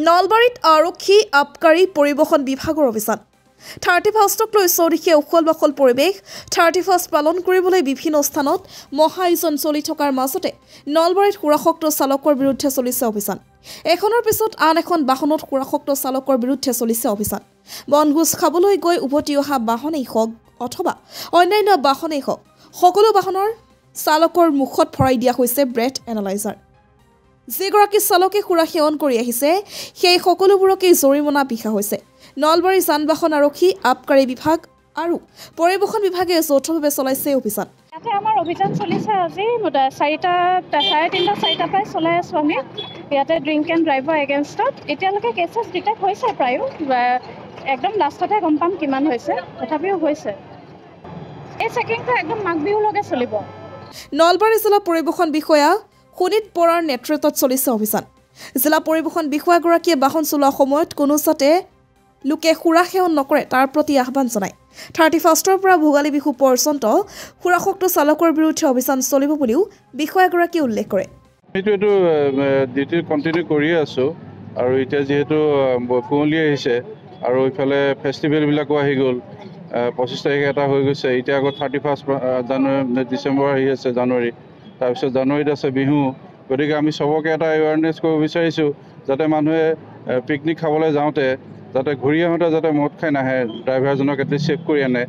নলবাৰীত আৰক্ষী আবকাৰী পৰিবহণ বিভাগৰ অভিযান 31ক লৈ চৌদিশে উখল বাখল পৰিৱেশ 31 পালন কৰিবলৈ বিভিন্ন স্থানত মহা আয়োজন চলি থকাৰ মাজতে নলবাৰীত সুৰাসক্ত চালকৰ বিৰুদ্ধে চলিছে অভিযান এখনৰ পিছত আন এখন বাহনত সুৰাসক্ত চালকৰ বিৰুদ্ধে চলিছে অভিযান বনভোজ খাবলৈ গৈ উভতি অহা বাহনেই হওক অথবা অন্যান্য বাহনেই হওক সকলো বাহনৰ চালকৰ মুখত ভৰাই দিয়া হৈছে ব্ৰেথ এনালাইজাৰ যিগৰাকী চালকে সুৰা সেৱন কৰি আহিছে সেই সকলোবোৰকে জৰিমনা বিহা হৈছে নলবাৰী যান-বাহন আৰক্ষী আবকাৰী বিভাগ আৰু পৰিবহণ বিভাগে যৌথভাৱে চলাইছে অভিযান ইয়াতে আমাৰ অভিযান চলিছে আজি 3:30 পৰাই চলাই আছো আমি ইয়াতে ড্ৰিংক এণ্ড ড্ৰাইভৰ এগেইনষ্টত এতিয়ালৈকে কেছেছ ডিটেক্ট হৈছে প্ৰায় একদম লাষ্টতে গম পাম কিমান হৈছে তথাপিও হৈছে এই চেকিংটো একদম মাঘ বিহুলৈকে চলিব নলবাৰী জিলা পৰিবহণ বিষয়া সুনীত বৰাৰ নেতৃত্বত চলিছে অভিযান জিলা পৰিবহণ বিষয়াগৰাকীয়ে বাহন চলোৱাৰ সময়ত কোনো যাতে লোকে সুৰা সেৱন নকৰে তাৰ প্ৰতি আহ্বান জনায় 31ৰ পৰা ভোগালী বিহু পৰ্যন্ত সুৰাসক্ত চালকৰ বিৰুদ্ধে অভিযান চলিব বুলিও বিষয়াগৰাকীয়ে উল্লেখ কৰে এইটো ডিউটি কণ্টিনিউ কৰি আছো আৰু এতিয়া যিহেতু কুঁৱলী আহিছে আৰু ইফালে ফেষ্টিভেলবিলাকো আহি গ'ল 25 তাৰিখে এটা হৈ গৈছে এতিয়া আকৌ 31 জানুৱাৰী ডিচেম্বৰ আহি আছে জানুৱাৰী তাৰপিছত জানুৱাৰীত আছে বিহু গতিকে আমি সবকে এটা এৱাৰনেছ কৰিব বিচাৰিছোঁ যাতে মানুহে পিকনিক খাবলৈ যাওঁতে যাতে ঘূৰি আহোঁতে যাতে মদ খাই নাহে ড্ৰাইভাৰজনক এটলিষ্ট ছেভ কৰি আনে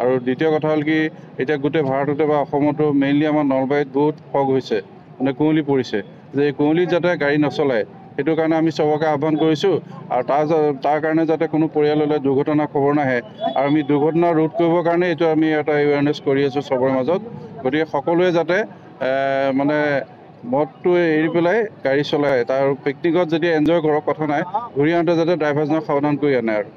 আৰু দ্বিতীয় কথা হ'ল কি এতিয়া গোটেই ভাৰততে বা অসমতো মেইনলি আমাৰ নলবাৰীত বহুত ফগ হৈছে মানে কুঁৱলী পৰিছে যে এই কুঁৱলীত যাতে গাড়ী নচলায় সেইটো কাৰণে আমি সবকে আহ্বান কৰিছোঁ আৰু তাৰ কাৰণে যাতে কোনো পৰিয়াললৈ দুৰ্ঘটনা খবৰ নাহে আৰু আমি দুৰ্ঘটনা ৰোধ কৰিবৰ কাৰণে এইটো আমি এটা এৱাৰনেছ কৰি আছোঁ সবৰে মাজত গতিকে সকলোৱে যাতে মানে মদটো এৰি পেলাই গাড়ী চলায় তাৰ পিকনিকত যদি এনজয় কৰক কথা নাই ঘূৰি আহোঁতে যাতে ড্ৰাইভাৰজনক সাৱধান কৰি আনে আৰু